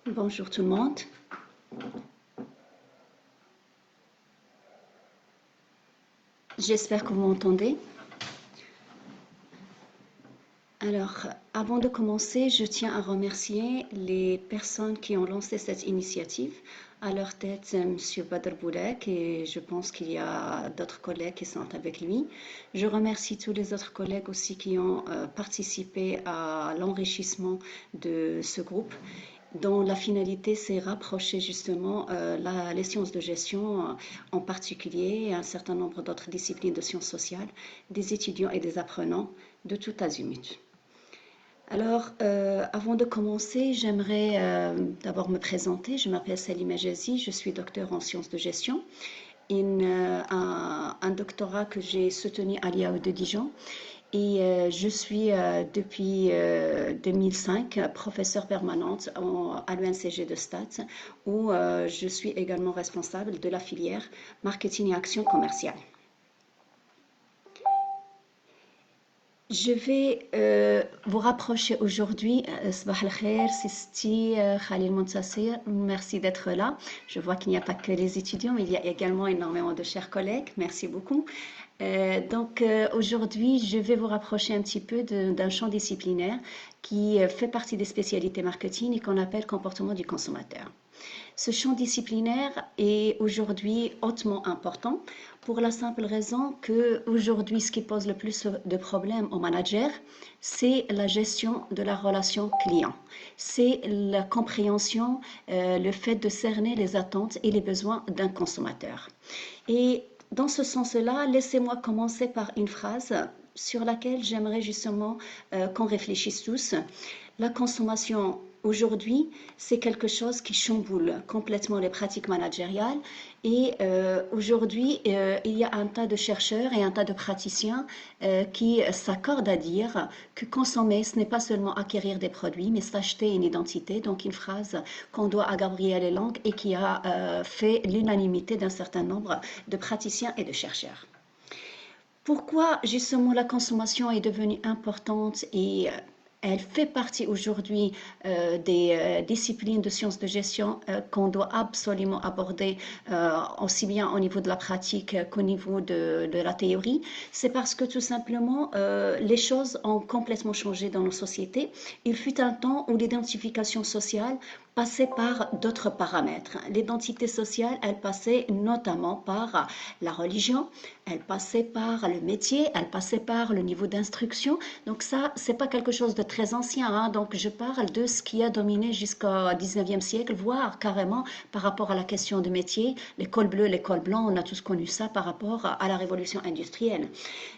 Bonjour tout le monde. J'espère que vous m'entendez. Alors, avant de commencer, je tiens à remercier les personnes qui ont lancé cette initiative. À leur tête, M. Badr Boulek, et je pense qu'il y a d'autres collègues qui sont avec lui. Je remercie tous les autres collègues aussi qui ont participé à l'enrichissement de ce groupe, dont la finalité c'est rapprocher justement les sciences de gestion en particulier et un certain nombre d'autres disciplines de sciences sociales, des étudiants et des apprenants de tout azimut. Alors, avant de commencer, j'aimerais d'abord me présenter. Je m'appelle Salima Jazi, je suis docteur en sciences de gestion, un doctorat que j'ai soutenu à l'IAE de Dijon. Et je suis depuis 2005 professeure permanente à l'UNCG de Stades, où je suis également responsable de la filière marketing et action commerciale. Je vais vous rapprocher aujourd'hui. Sabah al-Khair, Sisti Khalil Montassir, merci d'être là. Je vois qu'il n'y a pas que les étudiants, mais il y a également énormément de chers collègues. Merci beaucoup. Donc aujourd'hui, je vais vous rapprocher un petit peu d'un champ disciplinaire qui fait partie des spécialités marketing et qu'on appelle comportement du consommateur. Ce champ disciplinaire est aujourd'hui hautement important pour la simple raison que aujourd'hui, ce qui pose le plus de problèmes aux managers, c'est la gestion de la relation client. C'est la compréhension, le fait de cerner les attentes et les besoins d'un consommateur. Et dans ce sens-là, laissez-moi commencer par une phrase sur laquelle j'aimerais justement qu'on réfléchisse tous. La consommation aujourd'hui, c'est quelque chose qui chamboule complètement les pratiques managériales. Et aujourd'hui, il y a un tas de chercheurs et un tas de praticiens qui s'accordent à dire que consommer, ce n'est pas seulement acquérir des produits, mais s'acheter une identité. Donc une phrase qu'on doit à Gabriel Lang et qui a fait l'unanimité d'un certain nombre de praticiens et de chercheurs. Pourquoi justement la consommation est devenue importante et elle fait partie aujourd'hui des disciplines de sciences de gestion qu'on doit absolument aborder aussi bien au niveau de la pratique qu'au niveau de la théorie. C'est parce que tout simplement les choses ont complètement changé dans nos sociétés. Il fut un temps où l'identification sociale passait par d'autres paramètres. L'identité sociale, elle passait notamment par la religion, elle passait par le métier, elle passait par le niveau d'instruction. Donc ça, c'est pas quelque chose de très ancien, hein. Donc je parle de ce qui a dominé jusqu'au 19e siècle, voire carrément par rapport à la question de métier, l'école bleue, l'école blanche, on a tous connu ça par rapport à la révolution industrielle.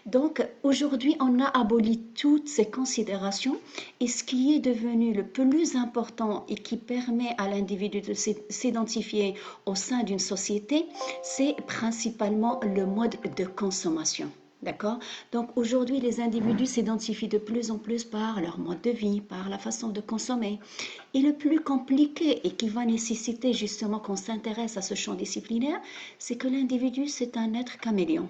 Donc aujourd'hui, on a aboli toutes ces considérations et ce qui est devenu le plus important et qui permet à l'individu de s'identifier au sein d'une société, c'est principalement le mode de consommation. D'accord? Donc aujourd'hui, les individus s'identifient de plus en plus par leur mode de vie, par la façon de consommer. Et le plus compliqué et qui va nécessiter justement qu'on s'intéresse à ce champ disciplinaire, c'est que l'individu, c'est un être caméléon.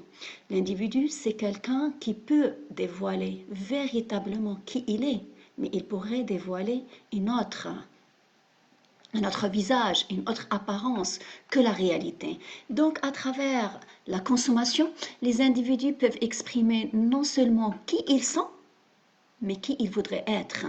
L'individu, c'est quelqu'un qui peut dévoiler véritablement qui il est, mais il pourrait dévoiler un autre visage, une autre apparence que la réalité. Donc, à travers la consommation, les individus peuvent exprimer non seulement qui ils sont, mais qui ils voudraient être.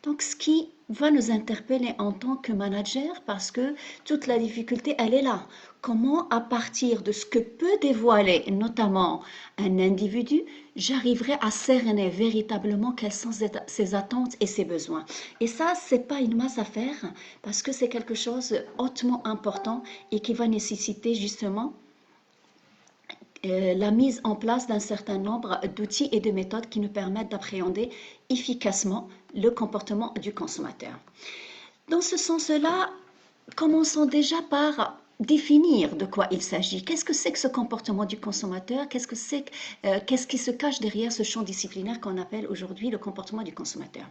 Donc, ce qui va nous interpeller en tant que manager, parce que toute la difficulté, elle est là. Comment, à partir de ce que peut dévoiler notamment un individu, j'arriverai à cerner véritablement quelles sont ses attentes et ses besoins. Et ça, c'est pas une masse à faire, parce que c'est quelque chose de hautement important et qui va nécessiter justement la mise en place d'un certain nombre d'outils et de méthodes qui nous permettent d'appréhender efficacement le comportement du consommateur. Dans ce sens-là, commençons déjà par définir de quoi il s'agit. Qu'est-ce que c'est que ce comportement du consommateur? Qu'est-ce qui se cache derrière ce champ disciplinaire qu'on appelle aujourd'hui le comportement du consommateur?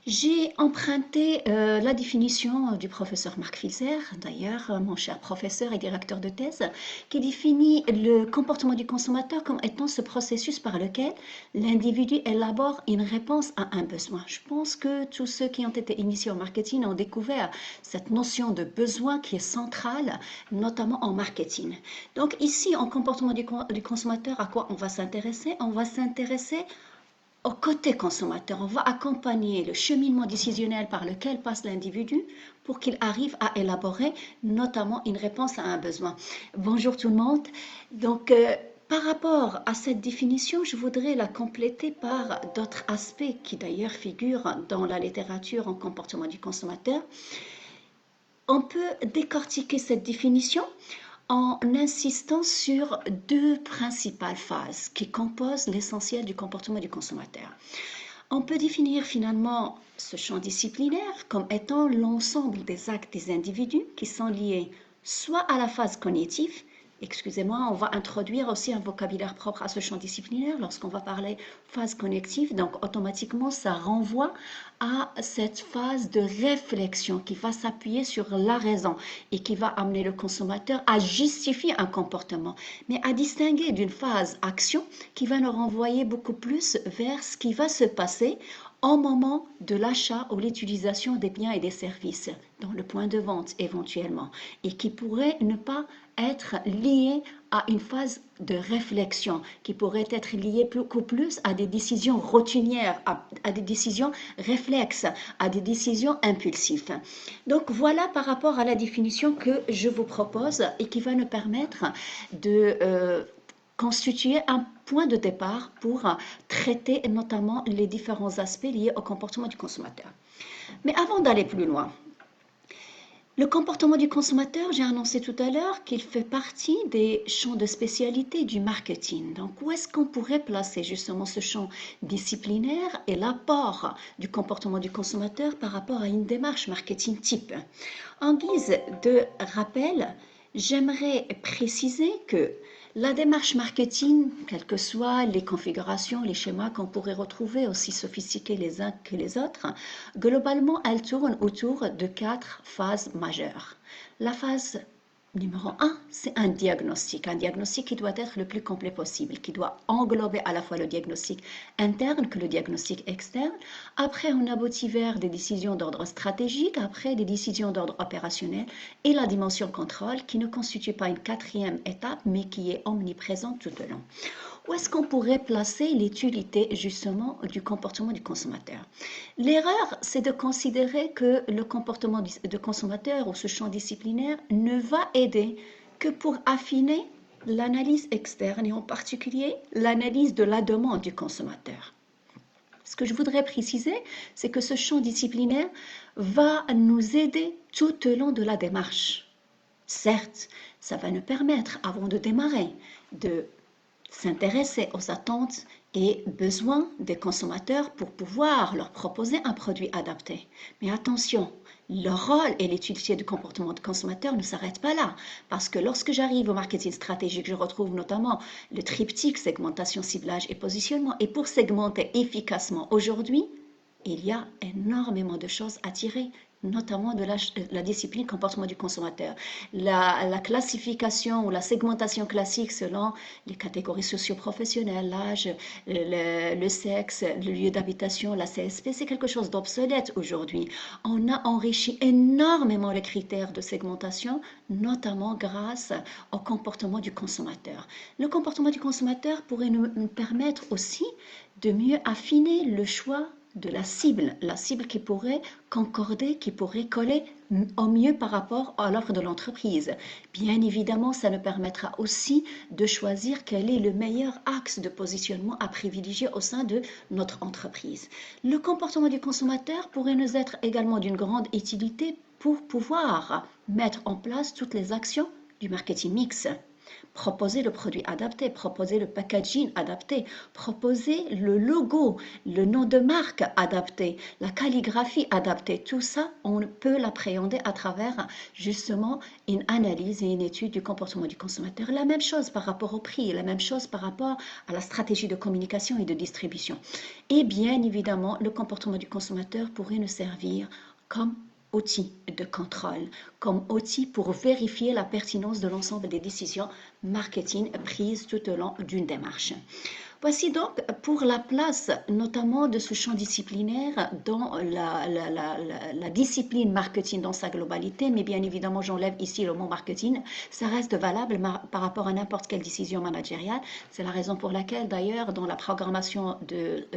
J'ai emprunté la définition du professeur Marc Filzer, d'ailleurs mon cher professeur et directeur de thèse, qui définit le comportement du consommateur comme étant ce processus par lequel l'individu élabore une réponse à un besoin. Je pense que tous ceux qui ont été initiés au marketing ont découvert cette notion de besoin qui est centrale, notamment en marketing. Donc ici, en comportement du consommateur, à quoi on va s'intéresser? On va s'intéresser au côté consommateur, on va accompagner le cheminement décisionnel par lequel passe l'individu pour qu'il arrive à élaborer notamment une réponse à un besoin. Bonjour tout le monde. Donc, par rapport à cette définition, je voudrais la compléter par d'autres aspects qui d'ailleurs figurent dans la littérature en comportement du consommateur. On peut décortiquer cette définition en insistant sur deux principales phases qui composent l'essentiel du comportement du consommateur. On peut définir finalement ce champ disciplinaire comme étant l'ensemble des actes des individus qui sont liés soit à la phase cognitive, excusez-moi, on va introduire aussi un vocabulaire propre à ce champ disciplinaire lorsqu'on va parler phase cognitive, donc automatiquement ça renvoie à cette phase de réflexion qui va s'appuyer sur la raison et qui va amener le consommateur à justifier un comportement, mais à distinguer d'une phase action qui va nous renvoyer beaucoup plus vers ce qui va se passer au moment de l'achat ou l'utilisation des biens et des services, dans le point de vente éventuellement, et qui pourrait ne pas être lié à une phase de réflexion, qui pourrait être lié beaucoup plus à des décisions routinières, à des décisions réflexes, à des décisions impulsives. Donc voilà par rapport à la définition que je vous propose et qui va nous permettre de constituer un point de départ pour traiter notamment les différents aspects liés au comportement du consommateur. Mais avant d'aller plus loin, le comportement du consommateur, j'ai annoncé tout à l'heure qu'il fait partie des champs de spécialité du marketing. Donc, où est-ce qu'on pourrait placer justement ce champ disciplinaire et l'apport du comportement du consommateur par rapport à une démarche marketing type? En guise de rappel, j'aimerais préciser que la démarche marketing, quelles que soient les configurations, les schémas qu'on pourrait retrouver aussi sophistiqués les uns que les autres, globalement, elle tourne autour de 4 phases majeures. La phase numéro 1, c'est un diagnostic qui doit être le plus complet possible, qui doit englober à la fois le diagnostic interne que le diagnostic externe. Après, on aboutit vers des décisions d'ordre stratégique, après des décisions d'ordre opérationnel et la dimension contrôle qui ne constitue pas une quatrième étape, mais qui est omniprésente tout au long. Où est-ce qu'on pourrait placer l'utilité justement du comportement du consommateur? L'erreur, c'est de considérer que le comportement du consommateur ou ce champ disciplinaire ne va aider que pour affiner l'analyse externe et en particulier l'analyse de la demande du consommateur. Ce que je voudrais préciser, c'est que ce champ disciplinaire va nous aider tout au long de la démarche. Certes, ça va nous permettre, avant de démarrer, de s'intéresser aux attentes et besoins des consommateurs pour pouvoir leur proposer un produit adapté. Mais attention, le rôle et l'utilité du comportement du consommateur ne s'arrêtent pas là. Parce que lorsque j'arrive au marketing stratégique, je retrouve notamment le triptyque segmentation, ciblage et positionnement. Et pour segmenter efficacement aujourd'hui, il y a énormément de choses à tirer, notamment de la discipline comportement du consommateur. La classification ou la segmentation classique selon les catégories socio-professionnelles, l'âge, le sexe, le lieu d'habitation, la CSP, c'est quelque chose d'obsolète aujourd'hui. On a enrichi énormément les critères de segmentation, notamment grâce au comportement du consommateur. Le comportement du consommateur pourrait nous permettre aussi de mieux affiner le choix de la cible qui pourrait concorder, qui pourrait coller au mieux par rapport à l'offre de l'entreprise. Bien évidemment, ça nous permettra aussi de choisir quel est le meilleur axe de positionnement à privilégier au sein de notre entreprise. Le comportement du consommateur pourrait nous être également d'une grande utilité pour pouvoir mettre en place toutes les actions du marketing mix. Proposer le produit adapté, proposer le packaging adapté, proposer le logo, le nom de marque adapté, la calligraphie adaptée. Tout ça, on peut l'appréhender à travers justement une analyse et une étude du comportement du consommateur. La même chose par rapport au prix, la même chose par rapport à la stratégie de communication et de distribution. Et bien évidemment, le comportement du consommateur pourrait nous servir comme outil de contrôle, comme outil pour vérifier la pertinence de l'ensemble des décisions marketing prises tout au long d'une démarche. Voici donc pour la place notamment de ce champ disciplinaire dans la discipline marketing dans sa globalité, mais bien évidemment j'enlève ici le mot marketing, ça reste valable par rapport à n'importe quelle décision managériale. C'est la raison pour laquelle d'ailleurs dans la programmation de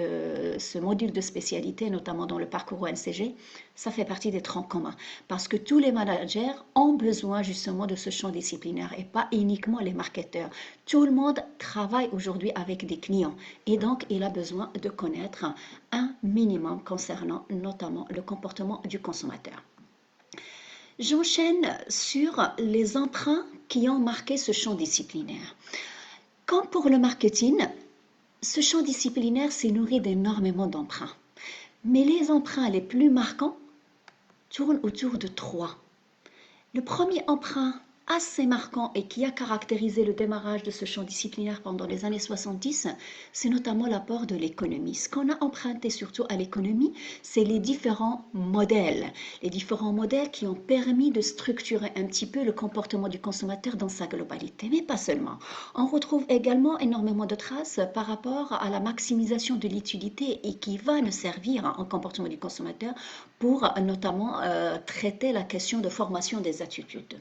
ce module de spécialité, notamment dans le parcours ONCG, ça fait partie des troncs communs, parce que tous les managers ont besoin justement de ce champ disciplinaire et pas uniquement les marketeurs. Tout le monde travaille aujourd'hui avec des clients et donc il a besoin de connaître un minimum concernant notamment le comportement du consommateur. J'enchaîne sur les emprunts qui ont marqué ce champ disciplinaire. Comme pour le marketing, ce champ disciplinaire s'est nourri d'énormément d'emprunts. Mais les emprunts les plus marquants tournent autour de 3. Le premier emprunt assez marquant et qui a caractérisé le démarrage de ce champ disciplinaire pendant les années 70, c'est notamment l'apport de l'économie. Ce qu'on a emprunté surtout à l'économie, c'est les différents modèles qui ont permis de structurer un petit peu le comportement du consommateur dans sa globalité, mais pas seulement. On retrouve également énormément de traces par rapport à la maximisation de l'utilité et qui va nous servir en comportement du consommateur pour notamment traiter la question de formation des attitudes.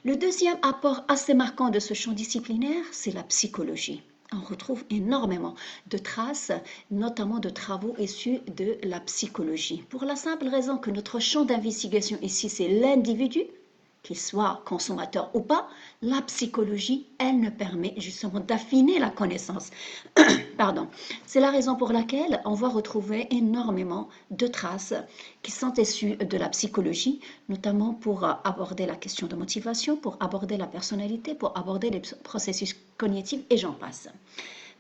Le deuxième apport assez marquant de ce champ disciplinaire, c'est la psychologie. On retrouve énormément de traces, notamment de travaux issus de la psychologie. Pour la simple raison que notre champ d'investigation ici, c'est l'individu, qu'il soit consommateur ou pas, la psychologie, elle nous permet justement d'affiner la connaissance. Pardon. C'est la raison pour laquelle on va retrouver énormément de traces qui sont issues de la psychologie, notamment pour aborder la question de motivation, pour aborder la personnalité, pour aborder les processus cognitifs et j'en passe.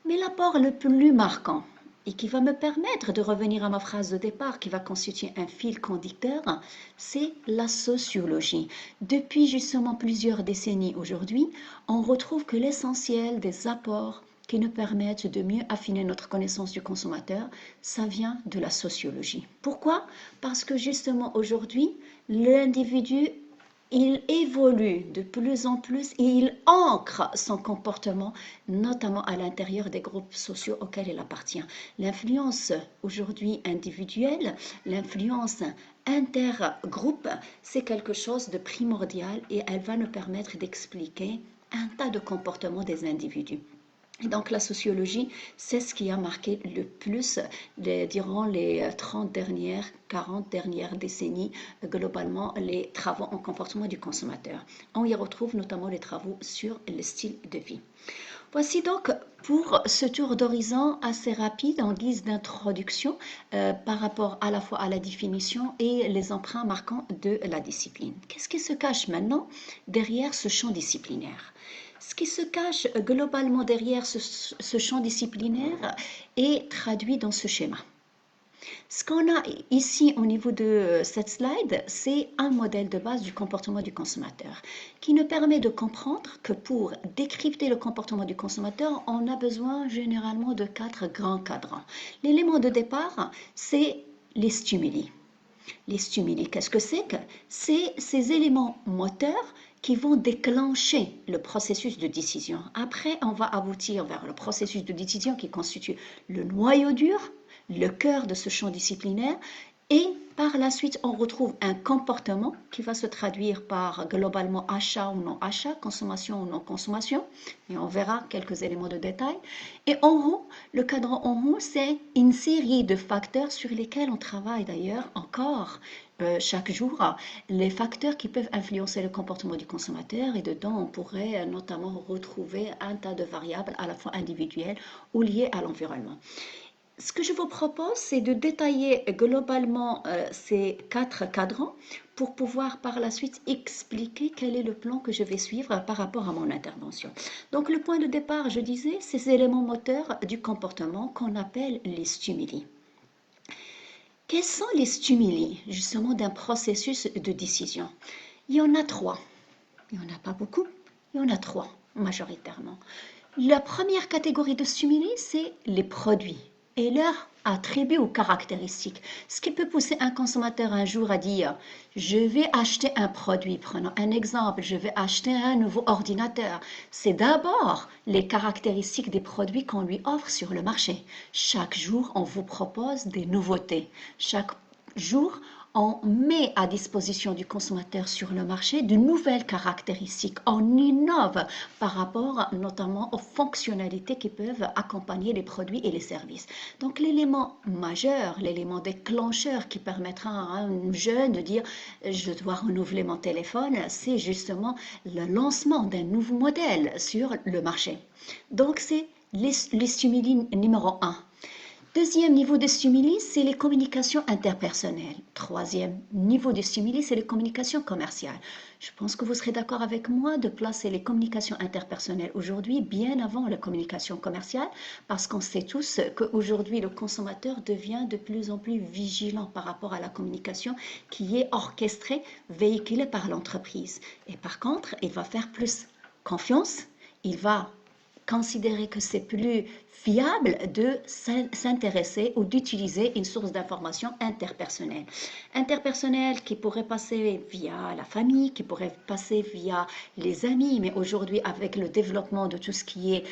Mais l'apport le plus marquant, et qui va me permettre de revenir à ma phrase de départ, qui va constituer un fil conducteur, c'est la sociologie. Depuis justement plusieurs décennies aujourd'hui, on retrouve que l'essentiel des apports qui nous permettent de mieux affiner notre connaissance du consommateur, ça vient de la sociologie. Pourquoi? Parce que justement aujourd'hui, l'individu il évolue de plus en plus et il ancre son comportement, notamment à l'intérieur des groupes sociaux auxquels il appartient. L'influence aujourd'hui individuelle, l'influence intergroupe, c'est quelque chose de primordial et elle va nous permettre d'expliquer un tas de comportements des individus. Et donc la sociologie, c'est ce qui a marqué le plus durant les 30 dernières, 40 dernières décennies, globalement, les travaux en comportement du consommateur. On y retrouve notamment les travaux sur le style de vie. Voici donc pour ce tour d'horizon assez rapide en guise d'introduction par rapport à la fois à la définition et les emprunts marquants de la discipline. Qu'est-ce qui se cache maintenant derrière ce champ disciplinaire ? Ce qui se cache globalement derrière ce champ disciplinaire est traduit dans ce schéma. Ce qu'on a ici au niveau de cette slide, c'est un modèle de base du comportement du consommateur qui nous permet de comprendre que pour décrypter le comportement du consommateur, on a besoin généralement de 4 grands cadrans. L'élément de départ, c'est les stimuli. Les stimuli, qu'est-ce que c'est? C'est ces éléments moteurs qui vont déclencher le processus de décision. Après, on va aboutir vers le processus de décision qui constitue le noyau dur, le cœur de ce champ disciplinaire, et par la suite, on retrouve un comportement qui va se traduire par globalement achat ou non achat, consommation ou non consommation, et on verra quelques éléments de détail. Et en haut, le cadran en haut, c'est une série de facteurs sur lesquels on travaille d'ailleurs encore chaque jour, les facteurs qui peuvent influencer le comportement du consommateur, et dedans on pourrait notamment retrouver un tas de variables à la fois individuelles ou liées à l'environnement. Ce que je vous propose, c'est de détailler globalement ces 4 cadrans pour pouvoir par la suite expliquer quel est le plan que je vais suivre par rapport à mon intervention. Donc le point de départ, je disais, ces éléments moteurs du comportement qu'on appelle les stimuli. Quels sont les stimuli justement d'un processus de décision? Il y en a trois. Il n'y en a pas beaucoup, il y en a trois majoritairement. La première catégorie de stimuli, c'est les produits et leurs attributs ou caractéristiques. Ce qui peut pousser un consommateur un jour à dire « je vais acheter un produit ». Prenons un exemple, je vais acheter un nouveau ordinateur. C'est d'abord les caractéristiques des produits qu'on lui offre sur le marché. Chaque jour, on vous propose des nouveautés. Chaque jour, on met à disposition du consommateur sur le marché de nouvelles caractéristiques. On innove par rapport notamment aux fonctionnalités qui peuvent accompagner les produits et les services. Donc l'élément majeur, l'élément déclencheur qui permettra à un jeune de dire « je dois renouveler mon téléphone », c'est justement le lancement d'un nouveau modèle sur le marché. Donc c'est les stimuli numéro 1. Deuxième niveau de stimuli, c'est les communications interpersonnelles. Troisième niveau de stimuli, c'est les communications commerciales. Je pense que vous serez d'accord avec moi de placer les communications interpersonnelles aujourd'hui bien avant la communication commerciale, parce qu'on sait tous qu'aujourd'hui, le consommateur devient de plus en plus vigilant par rapport à la communication qui est orchestrée, véhiculée par l'entreprise. Et par contre, il va faire plus confiance, il va considérer que c'est plus fiable de s'intéresser ou d'utiliser une source d'information interpersonnelle. Interpersonnelle qui pourrait passer via la famille, qui pourrait passer via les amis, mais aujourd'hui avec le développement de tout ce qui est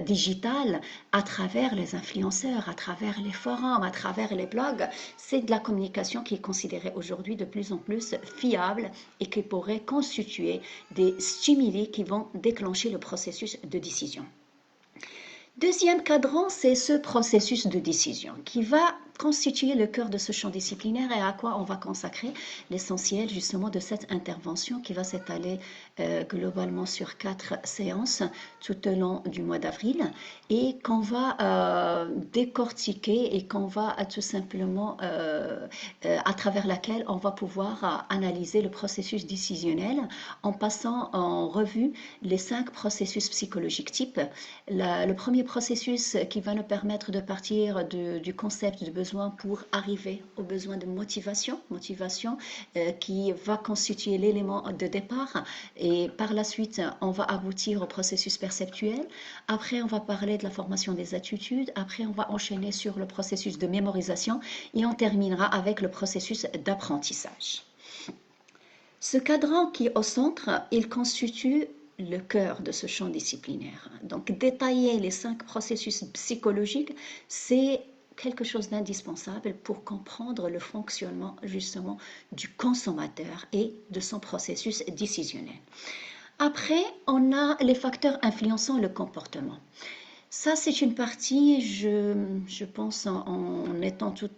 digital, à travers les influenceurs, à travers les forums, à travers les blogs, c'est de la communication qui est considérée aujourd'hui de plus en plus fiable et qui pourrait constituer des stimuli qui vont déclencher le processus de décision. Deuxième cadran, c'est ce processus de décision qui va constituer le cœur de ce champ disciplinaire et à quoi on va consacrer l'essentiel justement de cette intervention qui va s'étaler globalement sur 4 séances tout au long du mois d'avril et qu'on va décortiquer et qu'on va tout simplement à travers laquelle on va pouvoir analyser le processus décisionnel en passant en revue les 5 processus psychologiques types. Le premier processus qui va nous permettre de partir du concept de besoin pour arriver au besoin de motivation qui va constituer l'élément de départ et par la suite on va aboutir au processus perceptuel. Après on va parler de la formation des attitudes, après on va enchaîner sur le processus de mémorisation et on terminera avec le processus d'apprentissage. Ce cadran qui est au centre, il constitue le cœur de ce champ disciplinaire. Donc détailler les 5 processus psychologiques, c'est quelque chose d'indispensable pour comprendre le fonctionnement justement du consommateur et de son processus décisionnel. Après, on a les facteurs influençant le comportement. Ça, c'est une partie, je pense, en étant tout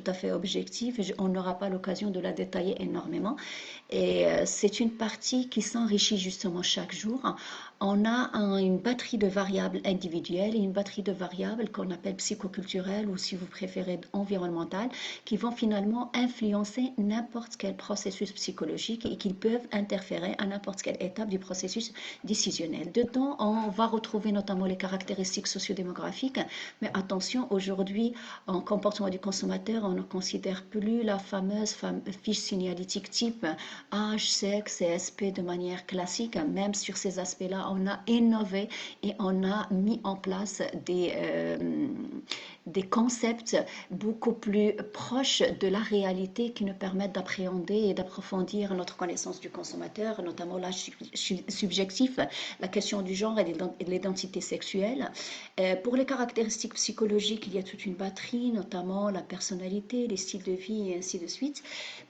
à fait objectif, on n'aura pas l'occasion de la détailler énormément. Et c'est une partie qui s'enrichit justement chaque jour. On a une batterie de variables individuelles et une batterie de variables qu'on appelle psychoculturelles ou si vous préférez environnementales qui vont finalement influencer n'importe quel processus psychologique et qui peuvent interférer à n'importe quelle étape du processus décisionnel. Dedans, on va retrouver notamment les caractéristiques sociodémographiques, mais attention, aujourd'hui, en comportement du consommateur, on ne considère plus la fameuse fiche signalétique type âge, sexe et SP de manière classique. Même sur ces aspects-là, on a innové et on a mis en place des concepts beaucoup plus proches de la réalité qui nous permettent d'appréhender et d'approfondir notre connaissance du consommateur, notamment l'âge subjectif, la question du genre et de l'identité sexuelle. Pour les caractéristiques psychologiques, il y a toute une batterie, notamment la personnalité, les styles de vie et ainsi de suite.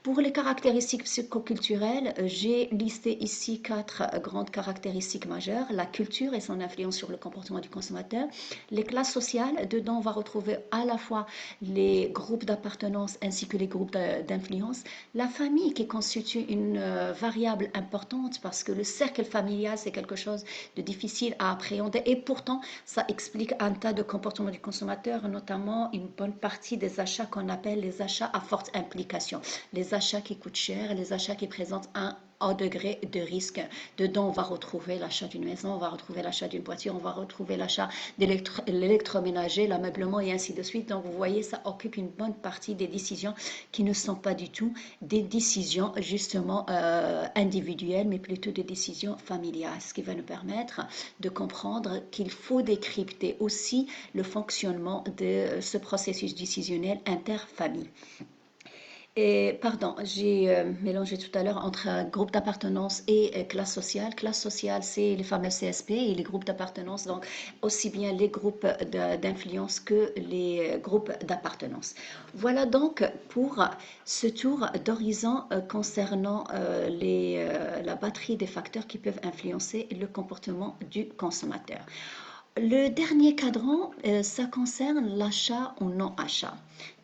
Pour les caractéristiques psychoculturelles, j'ai listé ici 4 grandes caractéristiques majeures. La culture et son influence sur le comportement du consommateur. Les classes sociales, dedans on va retrouver retrouver à la fois les groupes d'appartenance ainsi que les groupes d'influence. La famille qui constitue une variable importante parce que le cercle familial, c'est quelque chose de difficile à appréhender et pourtant, ça explique un tas de comportements du consommateur, notamment une bonne partie des achats qu'on appelle les achats à forte implication, les achats qui coûtent cher, les achats qui présentent un haut degré de risque. Dedans, on va retrouver l'achat d'une maison, on va retrouver l'achat d'une voiture, on va retrouver l'achat de l'électroménager, l'ameublement et ainsi de suite. Donc, vous voyez, ça occupe une bonne partie des décisions qui ne sont pas du tout des décisions justement individuelles, mais plutôt des décisions familiales, ce qui va nous permettre de comprendre qu'il faut décrypter aussi le fonctionnement de ce processus décisionnel interfamille. Et, pardon, j'ai mélangé tout à l'heure entre groupe d'appartenance et classe sociale. Classe sociale, c'est les fameux CSP et les groupes d'appartenance, donc aussi bien les groupes d'influence que les groupes d'appartenance. Voilà donc pour ce tour d'horizon concernant la batterie des facteurs qui peuvent influencer le comportement du consommateur. Le dernier cadran, ça concerne l'achat ou non-achat.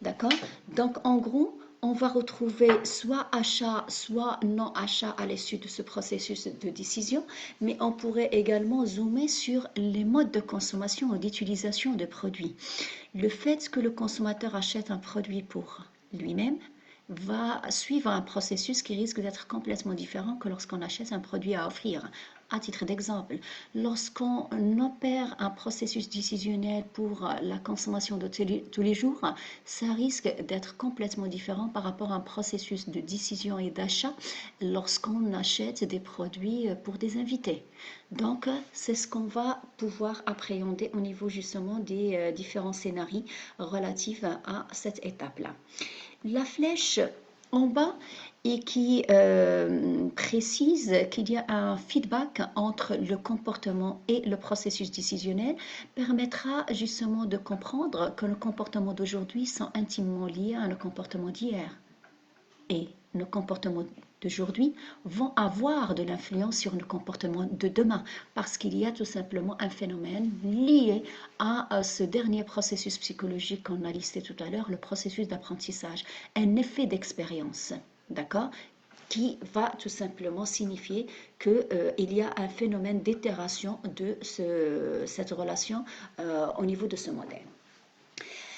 D'accord? Donc, en gros, on va retrouver soit achat, soit non-achat à l'issue de ce processus de décision, mais on pourrait également zoomer sur les modes de consommation ou d'utilisation de produits. Le fait que le consommateur achète un produit pour lui-même va suivre un processus qui risque d'être complètement différent que lorsqu'on achète un produit à offrir. À titre d'exemple, lorsqu'on opère un processus décisionnel pour la consommation de tous les jours, ça risque d'être complètement différent par rapport à un processus de décision et d'achat lorsqu'on achète des produits pour des invités. Donc, c'est ce qu'on va pouvoir appréhender au niveau justement des différents scénarios relatifs à cette étape-là. La flèche en bas et qui précise qu'il y a un feedback entre le comportement et le processus décisionnel permettra justement de comprendre que nos comportements d'aujourd'hui sont intimement liés à nos comportements d'hier. Et nos comportements d'aujourd'hui vont avoir de l'influence sur nos comportements de demain parce qu'il y a tout simplement un phénomène lié à ce dernier processus psychologique qu'on a listé tout à l'heure, le processus d'apprentissage, un effet d'expérience, d'accord, qui va tout simplement signifier qu'il y a un phénomène d'itération de cette relation au niveau de ce modèle.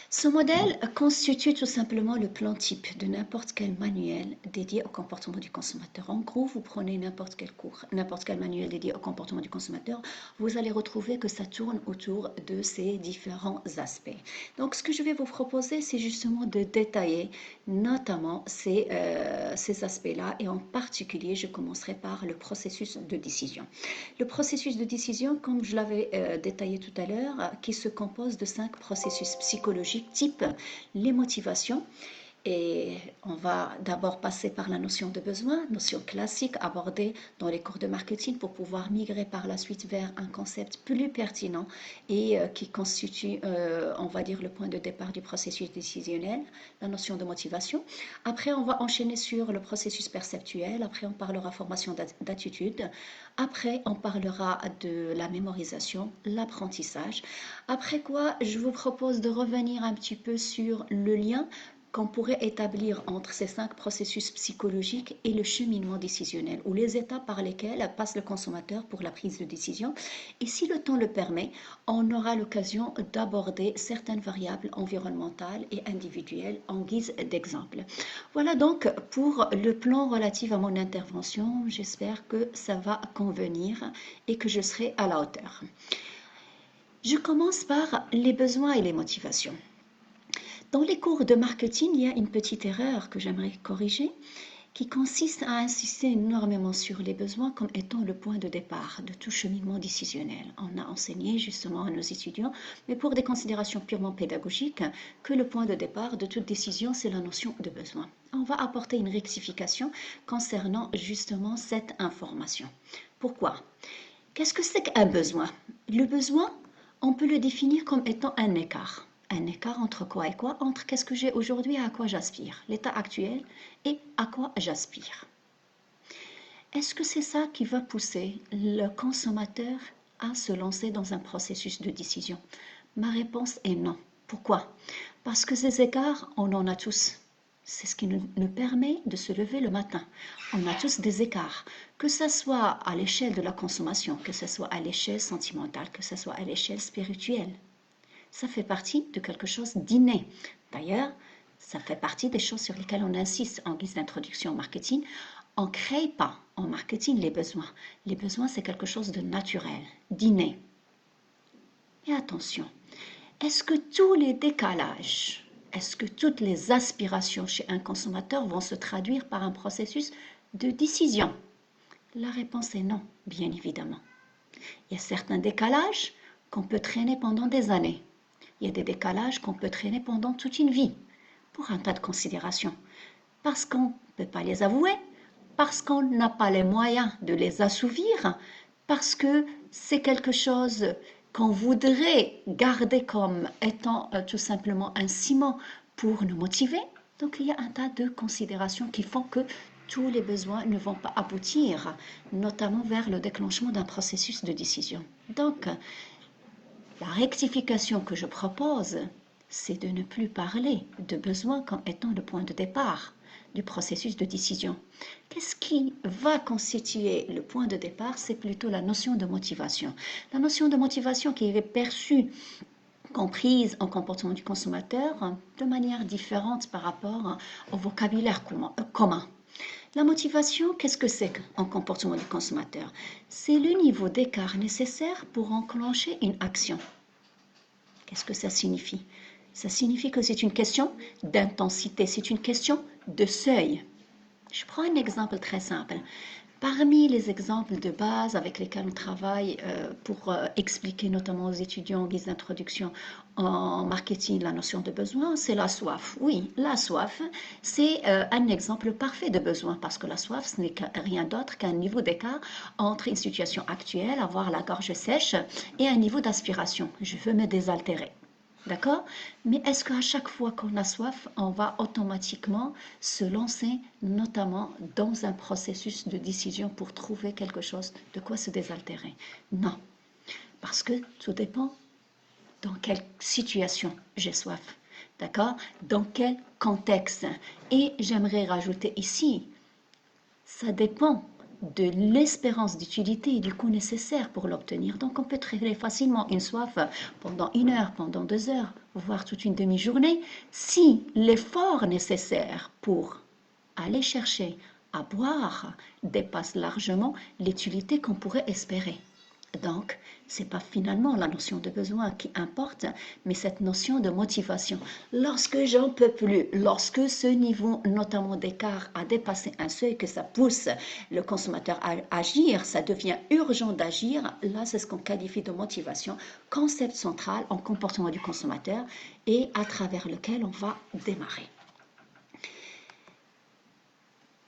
Ce modèle constitue tout simplement le plan type de n'importe quel manuel dédié au comportement du consommateur. En gros, vous prenez n'importe quel cours, n'importe quel manuel dédié au comportement du consommateur, vous allez retrouver que ça tourne autour de ces différents aspects. Donc, ce que je vais vous proposer, c'est justement de détailler notamment ces aspects-là et en particulier, je commencerai par le processus de décision. Le processus de décision, comme je l'avais détaillé tout à l'heure, qui se compose de 5 processus psychologiques type les motivations. Et on va d'abord passer par la notion de besoin, notion classique abordée dans les cours de marketing pour pouvoir migrer par la suite vers un concept plus pertinent et qui constitue, on va dire, le point de départ du processus décisionnel, la notion de motivation. Après, on va enchaîner sur le processus perceptuel. Après, on parlera formation d'attitude. Après, on parlera de la mémorisation, l'apprentissage. Après quoi, je vous propose de revenir un petit peu sur le lien qu'on pourrait établir entre ces 5 processus psychologiques et le cheminement décisionnel, ou les étapes par lesquelles passe le consommateur pour la prise de décision. Et si le temps le permet, on aura l'occasion d'aborder certaines variables environnementales et individuelles en guise d'exemple. Voilà donc pour le plan relatif à mon intervention. J'espère que ça va convenir et que je serai à la hauteur. Je commence par les besoins et les motivations. Dans les cours de marketing, il y a une petite erreur que j'aimerais corriger qui consiste à insister énormément sur les besoins comme étant le point de départ de tout cheminement décisionnel. On a enseigné justement à nos étudiants, mais pour des considérations purement pédagogiques, que le point de départ de toute décision, c'est la notion de besoin. On va apporter une rectification concernant justement cette information. Pourquoi? Qu'est-ce que c'est qu'un besoin? Le besoin, on peut le définir comme étant un écart. Un écart entre quoi et quoi? Entre qu'est-ce que j'ai aujourd'hui et à quoi j'aspire, l'état actuel et à quoi j'aspire. Est-ce que c'est ça qui va pousser le consommateur à se lancer dans un processus de décision? Ma réponse est non. Pourquoi? Parce que ces écarts, on en a tous. C'est ce qui nous permet de se lever le matin. On a tous des écarts, que ce soit à l'échelle de la consommation, que ce soit à l'échelle sentimentale, que ce soit à l'échelle spirituelle. Ça fait partie de quelque chose d'inné. D'ailleurs, ça fait partie des choses sur lesquelles on insiste en guise d'introduction au marketing. On ne crée pas en marketing les besoins. Les besoins, c'est quelque chose de naturel, d'inné. Et attention, est-ce que tous les décalages, est-ce que toutes les aspirations chez un consommateur vont se traduire par un processus de décision? La réponse est non, bien évidemment. Il y a certains décalages qu'on peut traîner pendant des années. Il y a des décalages qu'on peut traîner pendant toute une vie, pour un tas de considérations. Parce qu'on ne peut pas les avouer, parce qu'on n'a pas les moyens de les assouvir, parce que c'est quelque chose qu'on voudrait garder comme étant tout simplement un ciment pour nous motiver. Donc il y a un tas de considérations qui font que tous les besoins ne vont pas aboutir, notamment vers le déclenchement d'un processus de décision. Donc, la rectification que je propose, c'est de ne plus parler de besoin comme étant le point de départ du processus de décision. Qu'est-ce qui va constituer le point de départ? C'est plutôt la notion de motivation. La notion de motivation qui est perçue, comprise en comportement du consommateur de manière différente par rapport au vocabulaire commun. La motivation, qu'est-ce que c'est en comportement du consommateur? C'est le niveau d'écart nécessaire pour enclencher une action. Qu'est-ce que ça signifie? Ça signifie que c'est une question d'intensité, c'est une question de seuil. Je prends un exemple très simple. Parmi les exemples de base avec lesquels on travaille pour expliquer notamment aux étudiants en guise d'introduction en marketing la notion de besoin, c'est la soif. Oui, la soif, c'est un exemple parfait de besoin parce que la soif, ce n'est rien d'autre qu'un niveau d'écart entre une situation actuelle, avoir la gorge sèche, et un niveau d'aspiration. Je veux me désaltérer. D'accord? Mais est-ce qu'à chaque fois qu'on a soif, on va automatiquement se lancer notamment dans un processus de décision pour trouver quelque chose de quoi se désaltérer? Non. Parce que tout dépend dans quelle situation j'ai soif. D'accord? Dans quel contexte? Et j'aimerais rajouter ici, ça dépend de l'espérance d'utilité et du coût nécessaire pour l'obtenir. Donc on peut traiter facilement une soif pendant 1 heure, pendant 2 heures, voire toute une demi-journée, si l'effort nécessaire pour aller chercher à boire dépasse largement l'utilité qu'on pourrait espérer. Donc, ce n'est pas finalement la notion de besoin qui importe, mais cette notion de motivation. Lorsque j'en peux plus, lorsque ce niveau notamment d'écart a dépassé un seuil, que ça pousse le consommateur à agir, ça devient urgent d'agir, là c'est ce qu'on qualifie de motivation, concept central en comportement du consommateur et à travers lequel on va démarrer.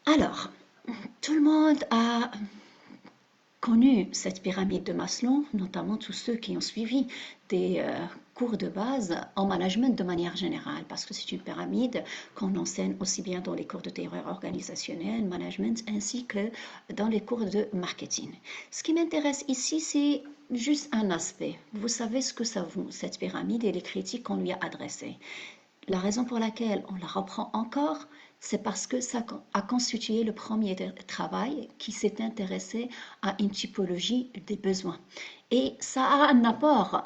Alors, tout le monde a connu cette pyramide de Maslow, notamment tous ceux qui ont suivi des cours de base en management de manière générale, parce que c'est une pyramide qu'on enseigne aussi bien dans les cours de théorie organisationnelle, management, ainsi que dans les cours de marketing. Ce qui m'intéresse ici, c'est juste un aspect. Vous savez ce que ça vaut, cette pyramide, et les critiques qu'on lui a adressées. La raison pour laquelle on la reprend encore, c'est parce que ça a constitué le premier travail qui s'est intéressé à une typologie des besoins. Et ça a un apport,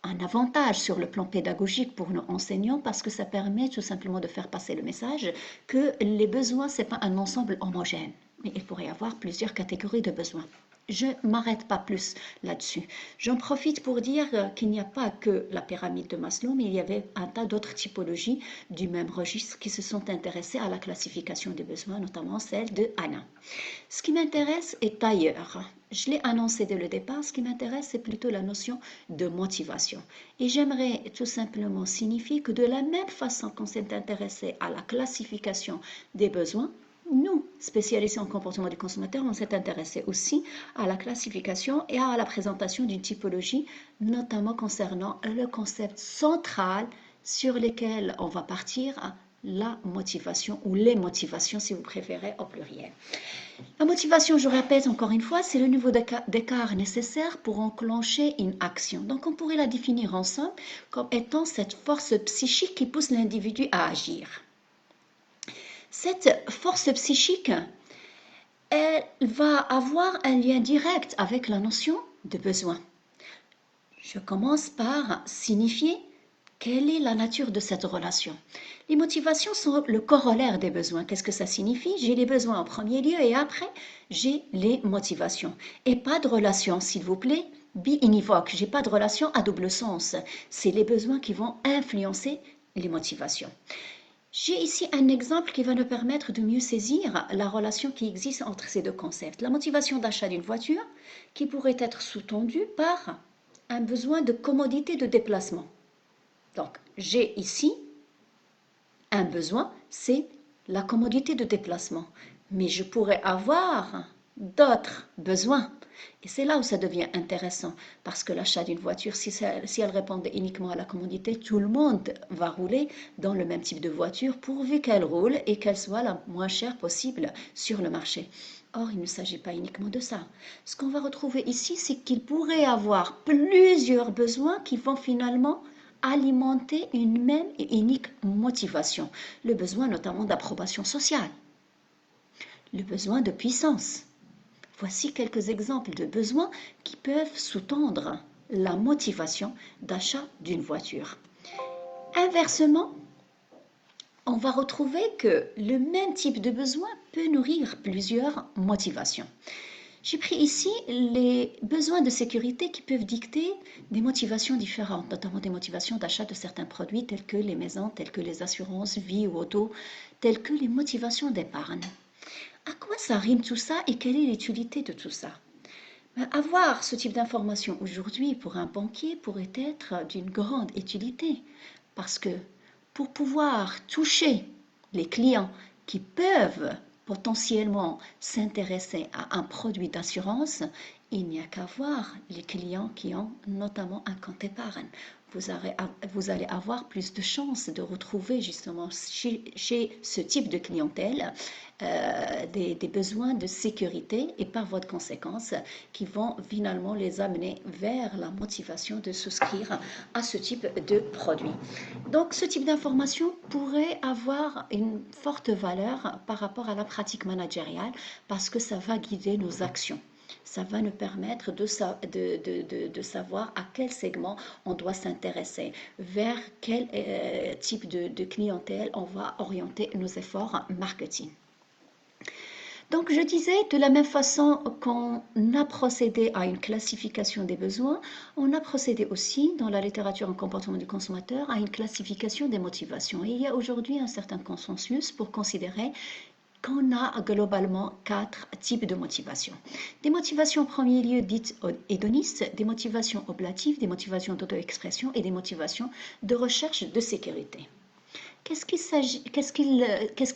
un avantage sur le plan pédagogique pour nos enseignants parce que ça permet tout simplement de faire passer le message que les besoins, ce n'est pas un ensemble homogène, mais il pourrait y avoir plusieurs catégories de besoins. Je ne m'arrête pas plus là-dessus. J'en profite pour dire qu'il n'y a pas que la pyramide de Maslow, mais il y avait un tas d'autres typologies du même registre qui se sont intéressées à la classification des besoins, notamment celle de Anna. Ce qui m'intéresse est ailleurs. Je l'ai annoncé dès le départ, ce qui m'intéresse, c'est plutôt la notion de motivation. Et j'aimerais tout simplement signifier que de la même façon qu'on s'est intéressé à la classification des besoins, nous, spécialisés en comportement du consommateur, on s'est intéressé aussi à la classification et à la présentation d'une typologie, notamment concernant le concept central sur lequel on va partir la motivation ou les motivations si vous préférez au pluriel. La motivation, je répète encore une fois, c'est le niveau d'écart nécessaire pour enclencher une action. Donc on pourrait la définir ensemble comme étant cette force psychique qui pousse l'individu à agir. Cette force psychique, elle va avoir un lien direct avec la notion de besoin. Je commence par signifier quelle est la nature de cette relation. Les motivations sont le corollaire des besoins. Qu'est-ce que ça signifie? J'ai les besoins en premier lieu et après, j'ai les motivations. Et pas de relation, s'il vous plaît, bi-univoque. J'ai pas de relation à double sens. C'est les besoins qui vont influencer les motivations. J'ai ici un exemple qui va nous permettre de mieux saisir la relation qui existe entre ces deux concepts. La motivation d'achat d'une voiture qui pourrait être sous-tendue par un besoin de commodité de déplacement. Donc, j'ai ici un besoin, c'est la commodité de déplacement. Mais je pourrais avoir d'autres besoins. Et c'est là où ça devient intéressant. Parce que l'achat d'une voiture, si elle répondait uniquement à la commodité, tout le monde va rouler dans le même type de voiture pourvu qu'elle roule et qu'elle soit la moins chère possible sur le marché. Or, il ne s'agit pas uniquement de ça. Ce qu'on va retrouver ici, c'est qu'il pourrait avoir plusieurs besoins qui vont finalement alimenter une même et unique motivation. Le besoin notamment d'approbation sociale, le besoin de puissance. Voici quelques exemples de besoins qui peuvent sous-tendre la motivation d'achat d'une voiture. Inversement, on va retrouver que le même type de besoin peut nourrir plusieurs motivations. J'ai pris ici les besoins de sécurité qui peuvent dicter des motivations différentes, notamment des motivations d'achat de certains produits tels que les maisons, tels que les assurances, vie ou auto, tels que les motivations d'épargne. À quoi ça rime tout ça et quelle est l'utilité de tout ça? Avoir ce type d'information aujourd'hui pour un banquier pourrait être d'une grande utilité parce que pour pouvoir toucher les clients qui peuvent potentiellement s'intéresser à un produit d'assurance, il n'y a qu'à voir les clients qui ont notamment un compte épargne. Vous allez avoir plus de chances de retrouver justement chez ce type de clientèle des besoins de sécurité et par voie de conséquence qui vont finalement les amener vers la motivation de souscrire à ce type de produit. Donc ce type d'information pourrait avoir une forte valeur par rapport à la pratique managériale parce que ça va guider nos actions. Ça va nous permettre de savoir à quel segment on doit s'intéresser, vers quel type de clientèle on va orienter nos efforts marketing. Donc je disais, de la même façon qu'on a procédé à une classification des besoins, on a procédé aussi dans la littérature en comportement du consommateur à une classification des motivations. Et il y a aujourd'hui un certain consensus pour considérer qu'on a globalement 4 types de motivations. Des motivations en premier lieu dites hédonistes, des motivations oblatives, des motivations d'auto-expression et des motivations de recherche de sécurité. Qu'est-ce qui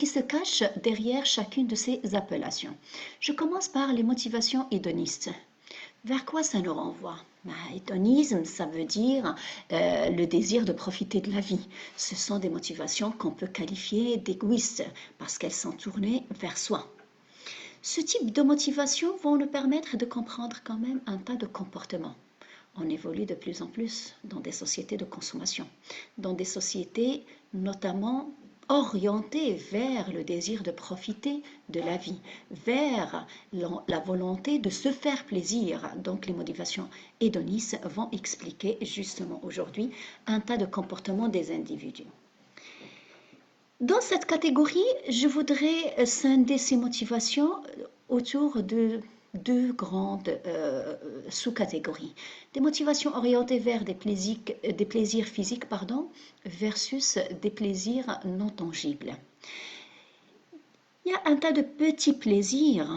se cache derrière chacune de ces appellations? Je commence par les motivations hédonistes. Vers quoi ça nous renvoie? Hédonisme, ça veut dire le désir de profiter de la vie. Ce sont des motivations qu'on peut qualifier d'égoïstes parce qu'elles sont tournées vers soi. Ce type de motivation vont nous permettre de comprendre quand même un tas de comportements. On évolue de plus en plus dans des sociétés de consommation, dans des sociétés notamment orientées vers le désir de profiter de la vie, vers la volonté de se faire plaisir. Donc les motivations hédonistes vont expliquer justement aujourd'hui un tas de comportements des individus. Dans cette catégorie, je voudrais scinder ces motivations autour de deux grandes sous-catégories. Des motivations orientées vers des plaisirs physiques versus des plaisirs non tangibles. Il y a un tas de petits plaisirs,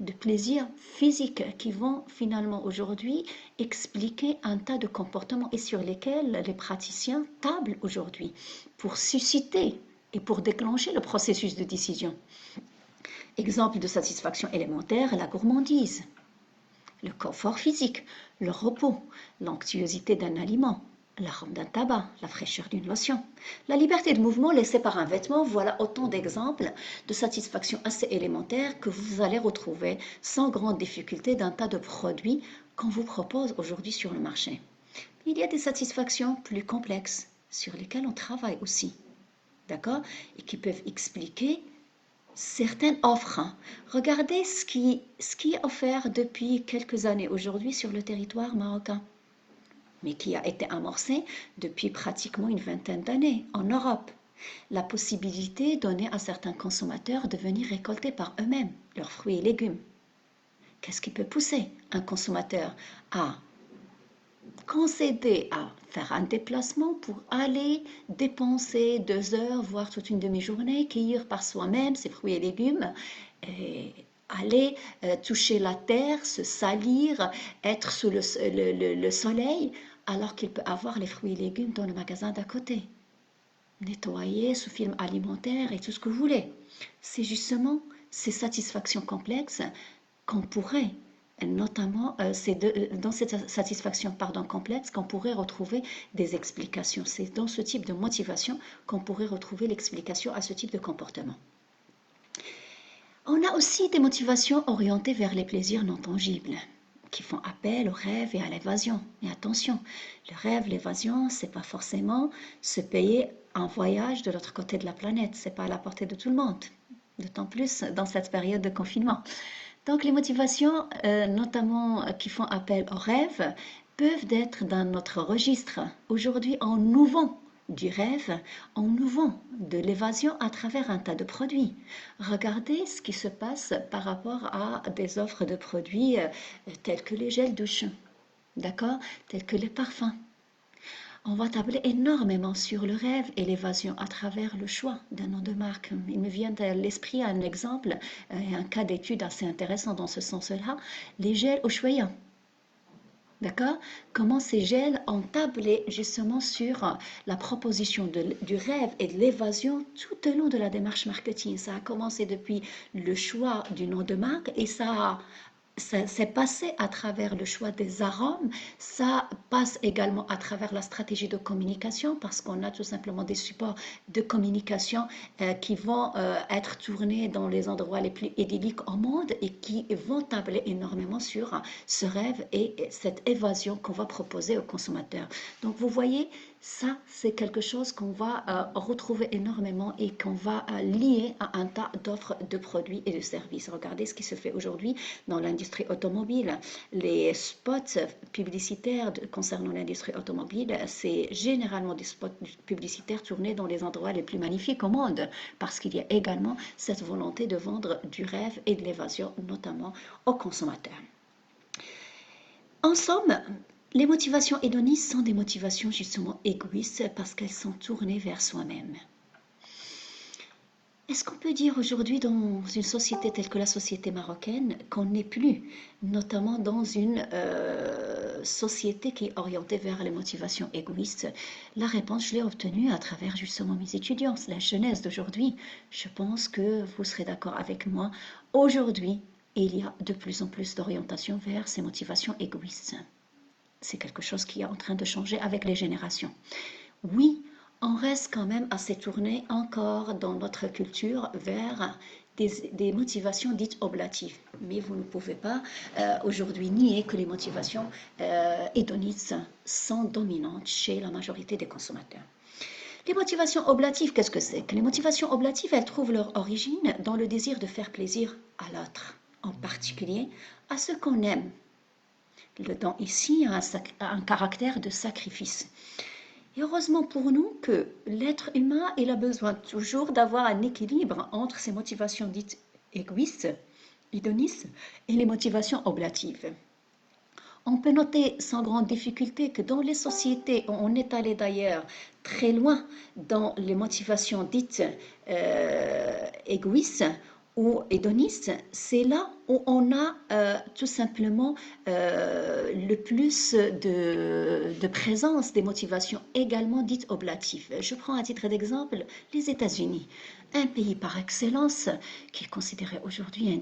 de plaisirs physiques qui vont finalement aujourd'hui expliquer un tas de comportements et sur lesquels les praticiens tablent aujourd'hui pour susciter et pour déclencher le processus de décision. Exemple de satisfaction élémentaire, la gourmandise, le confort physique, le repos, l'anxiété d'un aliment, l'arôme d'un tabac, la fraîcheur d'une lotion. La liberté de mouvement laissée par un vêtement, voilà autant d'exemples de satisfaction assez élémentaires que vous allez retrouver sans grande difficulté d'un tas de produits qu'on vous propose aujourd'hui sur le marché. Il y a des satisfactions plus complexes sur lesquelles on travaille aussi, d'accord, et qui peuvent expliquer certaines offres. Regardez ce qui est offert depuis quelques années aujourd'hui sur le territoire marocain, mais qui a été amorcé depuis pratiquement une vingtaine d'années en Europe. La possibilité donnée à certains consommateurs de venir récolter par eux-mêmes leurs fruits et légumes. Qu'est-ce qui peut pousser un consommateur à concéder à faire un déplacement pour aller dépenser 2 heures, voire toute une demi-journée, cueillir par soi-même ses fruits et légumes, et aller toucher la terre, se salir, être sous le soleil, alors qu'il peut avoir les fruits et légumes dans le magasin d'à côté, nettoyer sous film alimentaire et tout ce que vous voulez. C'est justement ces satisfactions complexes qu'on pourrait, notamment dans cette satisfaction complexe, qu'on pourrait retrouver des explications. C'est dans ce type de motivation qu'on pourrait retrouver l'explication à ce type de comportement. On a aussi des motivations orientées vers les plaisirs non tangibles, qui font appel au rêve et à l'évasion. Et attention, le rêve, l'évasion, c'est pas forcément se payer un voyage de l'autre côté de la planète. C'est pas à la portée de tout le monde, d'autant plus dans cette période de confinement. Donc les motivations, notamment qui font appel au rêve, peuvent être dans notre registre. Aujourd'hui, en nous vend du rêve, en nous vend de l'évasion à travers un tas de produits. Regardez ce qui se passe par rapport à des offres de produits tels que les gels douche, d'accord, tels que les parfums. On va tabler énormément sur le rêve et l'évasion à travers le choix d'un nom de marque. Il me vient à l'esprit un exemple et un cas d'étude assez intéressant dans ce sens-là, les gels Ushuaïa. D'accord? Comment ces gels ont tablé justement sur la proposition du rêve et de l'évasion tout au long de la démarche marketing. Ça a commencé depuis le choix du nom de marque et ça s'est passé à travers le choix des arômes, ça passe également à travers la stratégie de communication parce qu'on a tout simplement des supports de communication qui vont être tournés dans les endroits les plus idylliques au monde et qui vont tabler énormément sur ce rêve et cette évasion qu'on va proposer aux consommateurs. Donc vous voyez, ça c'est quelque chose qu'on va retrouver énormément et qu'on va lier à un tas d'offres de produits et de services. Regardez ce qui se fait aujourd'hui dans l'industrie automobile. Les spots publicitaires concernant l'industrie automobile, c'est généralement des spots publicitaires tournés dans les endroits les plus magnifiques au monde, parce qu'il y a également cette volonté de vendre du rêve et de l'évasion, notamment aux consommateurs. En somme, les motivations hédonistes sont des motivations justement égoïstes parce qu'elles sont tournées vers soi-même. Est-ce qu'on peut dire aujourd'hui dans une société telle que la société marocaine qu'on n'est plus, notamment dans une société qui est orientée vers les motivations égoïstes? La réponse, je l'ai obtenue à travers justement mes étudiants, la jeunesse d'aujourd'hui. Je pense que vous serez d'accord avec moi. Aujourd'hui, il y a de plus en plus d'orientation vers ces motivations égoïstes. C'est quelque chose qui est en train de changer avec les générations. Oui, on reste quand même assez tourné encore dans notre culture vers des motivations dites oblatives. Mais vous ne pouvez pas aujourd'hui nier que les motivations hédonistes sont dominantes chez la majorité des consommateurs. Les motivations oblatives, qu'est-ce que c'est? Les motivations oblatives, elles trouvent leur origine dans le désir de faire plaisir à l'autre, en particulier à ceux qu'on aime. Le don ici a un caractère de sacrifice. Et heureusement pour nous que l'être humain, il a besoin toujours d'avoir un équilibre entre ses motivations dites égoïstes, hédonistes, et les motivations oblatives. On peut noter sans grande difficulté que dans les sociétés où on est allé d'ailleurs très loin dans les motivations dites égoïstes ou hédonistes, c'est là où on a tout simplement le plus de présence des motivations également dites oblatives. Je prends à titre d'exemple les États-Unis. un pays par excellence qui est considéré aujourd'hui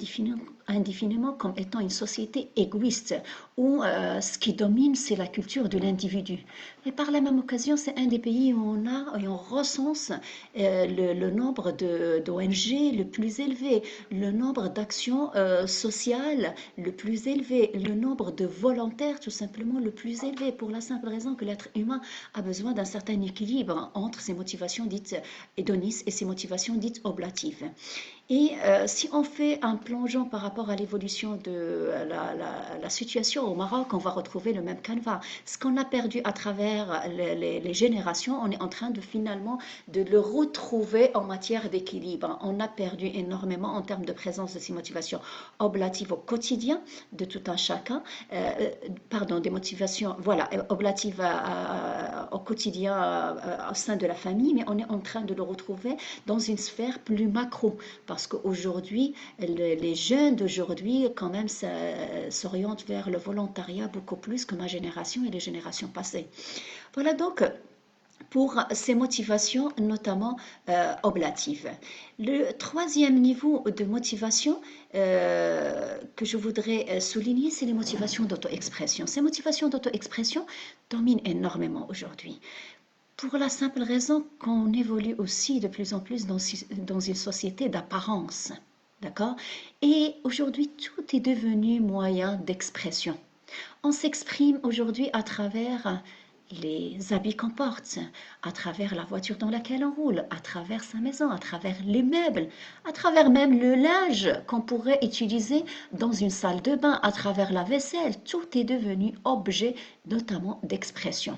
indéfiniment comme étant une société égoïste où ce qui domine c'est la culture de l'individu. Et par la même occasion, c'est un des pays où on a et on recense le nombre d'ONG le plus élevé, le nombre d'actions sociales le plus élevé, le nombre de volontaires tout simplement le plus élevé, pour la simple raison que l'être humain a besoin d'un certain équilibre entre ses motivations dites hédonistes et ses motivations dites oblatives. Et si on fait un plongeon par rapport à l'évolution de la situation au Maroc, on va retrouver le même canevas. Ce qu'on a perdu à travers les générations, on est en train de finalement de le retrouver en matière d'équilibre. On a perdu énormément en termes de présence de ces motivations oblatives au quotidien de tout un chacun, pardon, des motivations, voilà, oblatives au quotidien au sein de la famille, mais on est en train de le retrouver dans une sphère plus macro, parce qu'aujourd'hui, les jeunes d'aujourd'hui, quand même, s'orientent vers le volontariat beaucoup plus que ma génération et les générations passées. Voilà donc pour ces motivations, notamment oblatives. Le troisième niveau de motivation que je voudrais souligner, c'est les motivations d'auto-expression. Ces motivations d'auto-expression dominent énormément aujourd'hui. Pour la simple raison qu'on évolue aussi de plus en plus dans une société d'apparence. D'accord? Et aujourd'hui, tout est devenu moyen d'expression. On s'exprime aujourd'hui à travers les habits qu'on porte, à travers la voiture dans laquelle on roule, à travers sa maison, à travers les meubles, à travers même le linge qu'on pourrait utiliser dans une salle de bain, à travers la vaisselle. Tout est devenu objet notamment d'expression.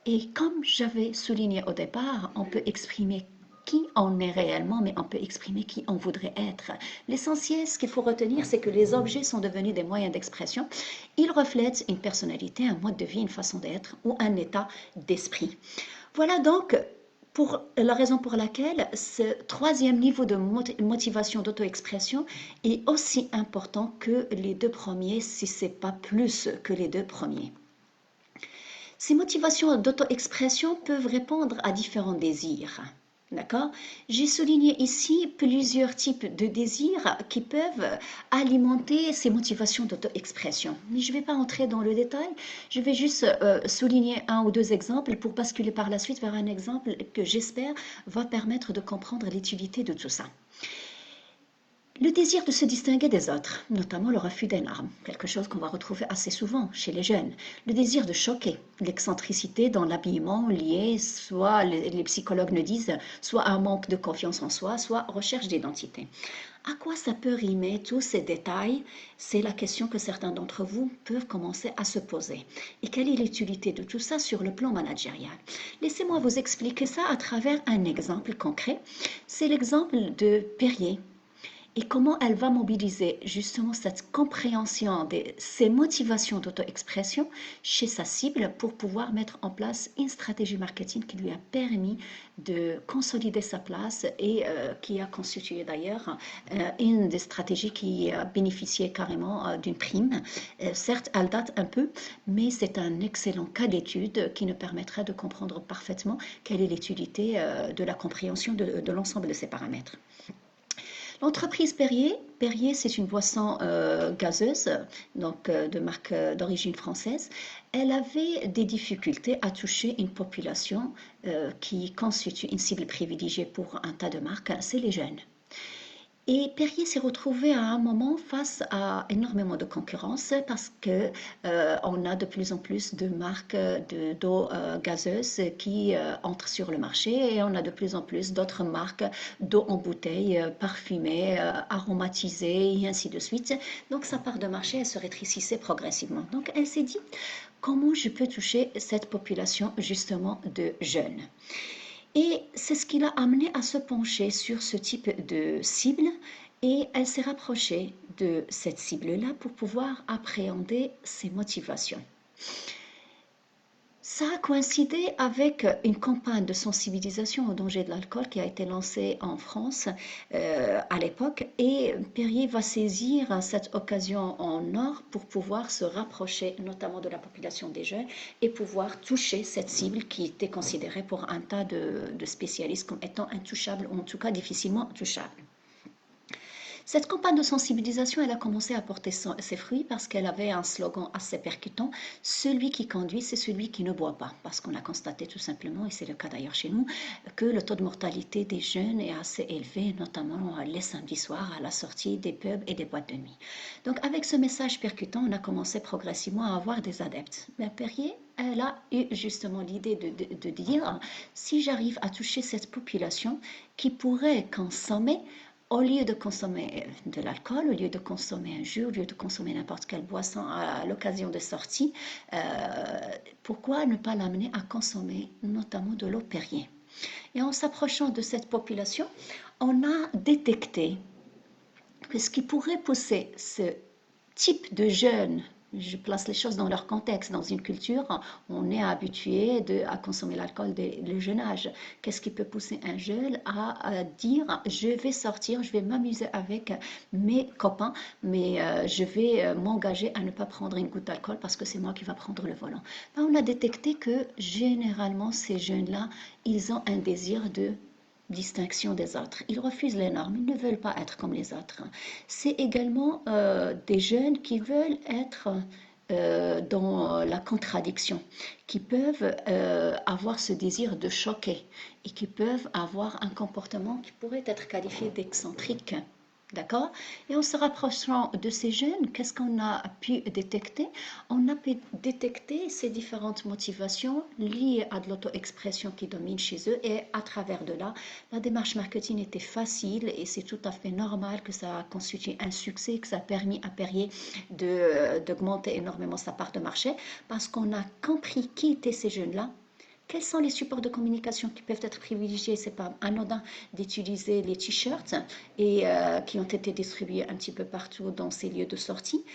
Et comme j'avais souligné au départ, on peut exprimer qui on est réellement, mais on peut exprimer qui on voudrait être. L'essentiel, ce qu'il faut retenir, c'est que les objets sont devenus des moyens d'expression. Ils reflètent une personnalité, un mode de vie, une façon d'être ou un état d'esprit. Voilà donc pour la raison pour laquelle ce troisième niveau de motivation d'auto-expression est aussi important que les deux premiers, si ce n'est pas plus que les deux premiers. Ces motivations d'auto-expression peuvent répondre à différents désirs. D'accord? J'ai souligné ici plusieurs types de désirs qui peuvent alimenter ces motivations d'auto-expression. Mais je ne vais pas entrer dans le détail, je vais juste souligner un ou deux exemples pour basculer par la suite vers un exemple que j'espère va permettre de comprendre l'utilité de tout ça. Le désir de se distinguer des autres, notamment le refus des normes, quelque chose qu'on va retrouver assez souvent chez les jeunes. Le désir de choquer, l'excentricité dans l'habillement lié, soit les psychologues le disent, soit à un manque de confiance en soi, soit recherche d'identité. À quoi ça peut rimer tous ces détails? C'est la question que certains d'entre vous peuvent commencer à se poser. Et quelle est l'utilité de tout ça sur le plan managérial? Laissez-moi vous expliquer ça à travers un exemple concret. C'est l'exemple de Perrier. Et comment elle va mobiliser justement cette compréhension de ses motivations d'auto-expression chez sa cible pour pouvoir mettre en place une stratégie marketing qui lui a permis de consolider sa place et qui a constitué d'ailleurs une des stratégies qui a bénéficié carrément d'une prime. Certes, elle date un peu, mais c'est un excellent cas d'étude qui nous permettra de comprendre parfaitement quelle est l'utilité de la compréhension de l'ensemble de ces paramètres. L'entreprise Perrier, Perrier c'est une boisson gazeuse, donc de marque d'origine française. Elle avait des difficultés à toucher une population qui constitue une cible privilégiée pour un tas de marques, c'est les jeunes. Et Perrier s'est retrouvé à un moment face à énormément de concurrence parce que on a de plus en plus de marques d'eau gazeuse qui entrent sur le marché et on a de plus en plus d'autres marques d'eau en bouteille parfumée, aromatisée et ainsi de suite. Donc sa part de marché elle se rétrécissait progressivement. Donc elle s'est dit comment je peux toucher cette population justement de jeunes. Et c'est ce qui l'a amené à se pencher sur ce type de cible et elle s'est rapprochée de cette cible-là pour pouvoir appréhender ses motivations. Ça a coïncidé avec une campagne de sensibilisation au danger de l'alcool qui a été lancée en France à l'époque et Perrier va saisir cette occasion en or pour pouvoir se rapprocher notamment de la population des jeunes et pouvoir toucher cette cible qui était considérée pour un tas de spécialistes comme étant intouchable ou en tout cas difficilement touchable. Cette campagne de sensibilisation, elle a commencé à porter ses fruits parce qu'elle avait un slogan assez percutant. Celui qui conduit, c'est celui qui ne boit pas. Parce qu'on a constaté tout simplement, et c'est le cas d'ailleurs chez nous, que le taux de mortalité des jeunes est assez élevé, notamment les samedis soirs à la sortie des pubs et des boîtes de nuit. Donc avec ce message percutant, on a commencé progressivement à avoir des adeptes. Mais Perrier, elle a eu justement l'idée de dire, si j'arrive à toucher cette population qui pourrait consommer, au lieu de consommer de l'alcool, au lieu de consommer un jus, au lieu de consommer n'importe quelle boisson à l'occasion de sortie, pourquoi ne pas l'amener à consommer notamment de l'eau Perrier? Et en s'approchant de cette population, on a détecté que ce qui pourrait pousser ce type de jeunes, je place les choses dans leur contexte, dans une culture, on est habitué à consommer l'alcool dès le jeune âge. Qu'est-ce qui peut pousser un jeune à dire je vais sortir, je vais m'amuser avec mes copains, mais je vais m'engager à ne pas prendre une goutte d'alcool parce que c'est moi qui va prendre le volant. On a détecté que généralement ces jeunes-là, ils ont un désir de distinction des autres. Ils refusent les normes, ils ne veulent pas être comme les autres. C'est également des jeunes qui veulent être dans la contradiction, qui peuvent avoir ce désir de choquer et qui peuvent avoir un comportement qui pourrait être qualifié d'excentrique. D'accord? Et en se rapprochant de ces jeunes, qu'est-ce qu'on a pu détecter? On a pu détecter ces différentes motivations liées à de l'auto-expression qui domine chez eux et à travers de là, la démarche marketing était facile et c'est tout à fait normal que ça a constitué un succès, que ça a permis à Perrier d'augmenter énormément sa part de marché parce qu'on a compris qui étaient ces jeunes-là. Quels sont les supports de communication qui peuvent être privilégiés? C'est pas anodin d'utiliser les t-shirts et qui ont été distribués un petit peu partout dans ces lieux de sortie.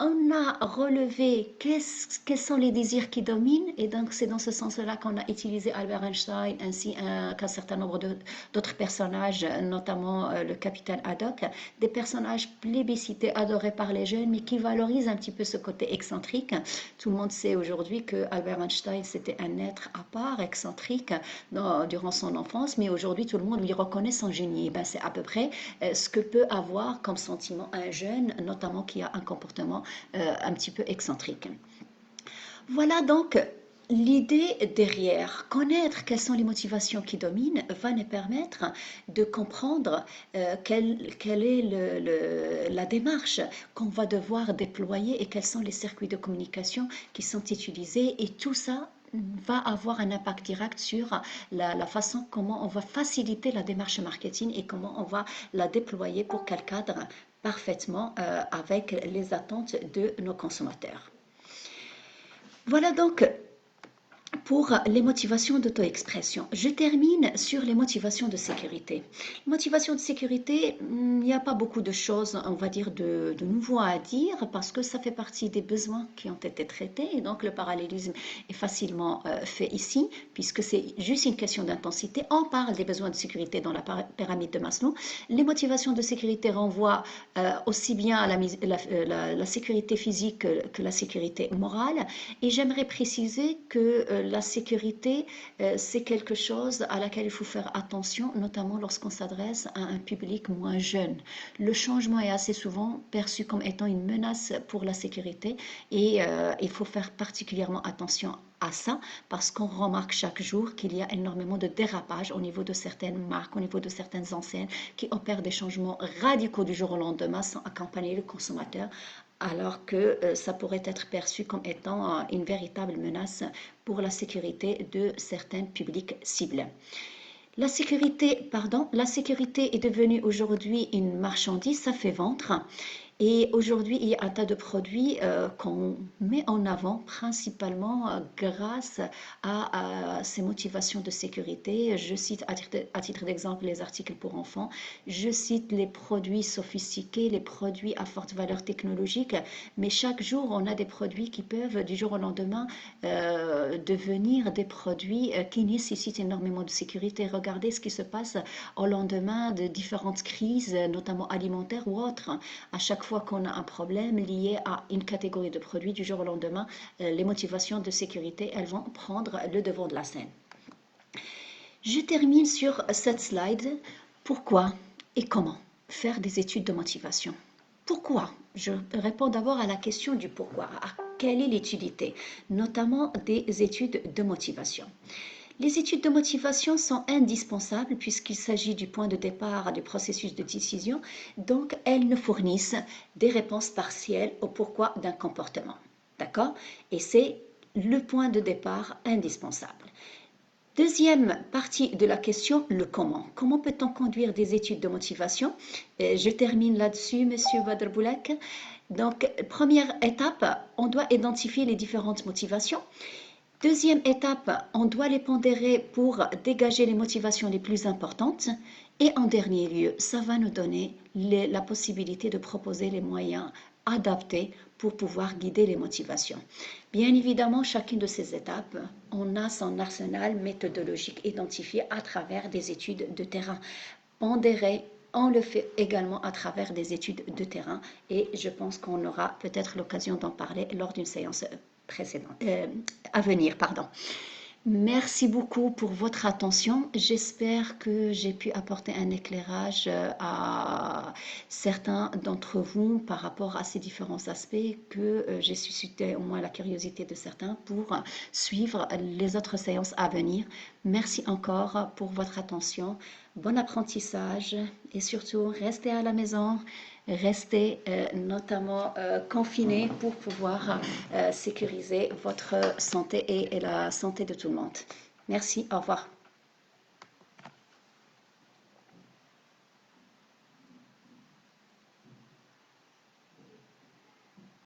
On a relevé quels sont les désirs qui dominent et donc c'est dans ce sens-là qu'on a utilisé Albert Einstein ainsi qu'un certain nombre d'autres personnages, notamment le capitaine Haddock, des personnages plébiscités, adorés par les jeunes, mais qui valorisent un petit peu ce côté excentrique. Tout le monde sait aujourd'hui que Albert Einstein c'était un être à part, excentrique durant son enfance, mais aujourd'hui tout le monde lui reconnaît son génie. Ben, c'est à peu près ce que peut avoir comme sentiment un jeune, notamment qui a un comportement un petit peu excentrique. Voilà donc l'idée derrière. Connaître quelles sont les motivations qui dominent va nous permettre de comprendre quelle est la démarche qu'on va devoir déployer et quels sont les circuits de communication qui sont utilisés et tout ça va avoir un impact direct sur la façon comment on va faciliter la démarche marketing et comment on va la déployer pour qu'elle cadre parfaitement avec les attentes de nos consommateurs. Voilà donc pour les motivations d'auto-expression. Je termine sur les motivations de sécurité. Les motivations de sécurité, il n'y a pas beaucoup de choses, on va dire, de nouveau à dire parce que ça fait partie des besoins qui ont été traités et donc le parallélisme est facilement fait ici puisque c'est juste une question d'intensité. On parle des besoins de sécurité dans la pyramide de Maslow. Les motivations de sécurité renvoient aussi bien à la sécurité physique que la sécurité morale et j'aimerais préciser que la sécurité, c'est quelque chose à laquelle il faut faire attention, notamment lorsqu'on s'adresse à un public moins jeune. Le changement est assez souvent perçu comme étant une menace pour la sécurité et il faut faire particulièrement attention à ça parce qu'on remarque chaque jour qu'il y a énormément de dérapages au niveau de certaines marques, au niveau de certaines enseignes qui opèrent des changements radicaux du jour au lendemain sans accompagner le consommateur alors que ça pourrait être perçu comme étant une véritable menace pour la sécurité de certains publics cibles. La sécurité est devenue aujourd'hui une marchandise, ça fait vendre. Et aujourd'hui, il y a un tas de produits qu'on met en avant principalement grâce à ces motivations de sécurité. Je cite à titre d'exemple les articles pour enfants, je cite les produits sophistiqués, les produits à forte valeur technologique, mais chaque jour, on a des produits qui peuvent du jour au lendemain devenir des produits qui nécessitent énormément de sécurité. Regardez ce qui se passe au lendemain de différentes crises, notamment alimentaires ou autres. À chaque fois qu'on a un problème lié à une catégorie de produits, du jour au lendemain, les motivations de sécurité, elles vont prendre le devant de la scène. Je termine sur cette slide. Pourquoi et comment faire des études de motivation? Pourquoi? Je réponds d'abord à la question du pourquoi. Quelle est l'utilité, notamment des études de motivation? Les études de motivation sont indispensables puisqu'il s'agit du point de départ du processus de décision, donc elles nous fournissent des réponses partielles au pourquoi d'un comportement. D'accord? Et c'est le point de départ indispensable. Deuxième partie de la question, le comment. Comment peut-on conduire des études de motivation? Je termine là-dessus, Monsieur Badr Boulak. Donc, première étape, on doit identifier les différentes motivations. Deuxième étape, on doit les pondérer pour dégager les motivations les plus importantes. Et en dernier lieu, ça va nous donner la possibilité de proposer les moyens adaptés pour pouvoir guider les motivations. Bien évidemment, chacune de ces étapes, on a son arsenal méthodologique identifié à travers des études de terrain. Pondéré, on le fait également à travers des études de terrain et je pense qu'on aura peut-être l'occasion d'en parler lors d'une séance précédente, à venir, pardon. Merci beaucoup pour votre attention. J'espère que j'ai pu apporter un éclairage à certains d'entre vous par rapport à ces différents aspects, que j'ai suscité au moins la curiosité de certains pour suivre les autres séances à venir. Merci encore pour votre attention. Bon apprentissage et surtout, restez à la maison. Restez notamment confinés pour pouvoir sécuriser votre santé et la santé de tout le monde. Merci, au revoir.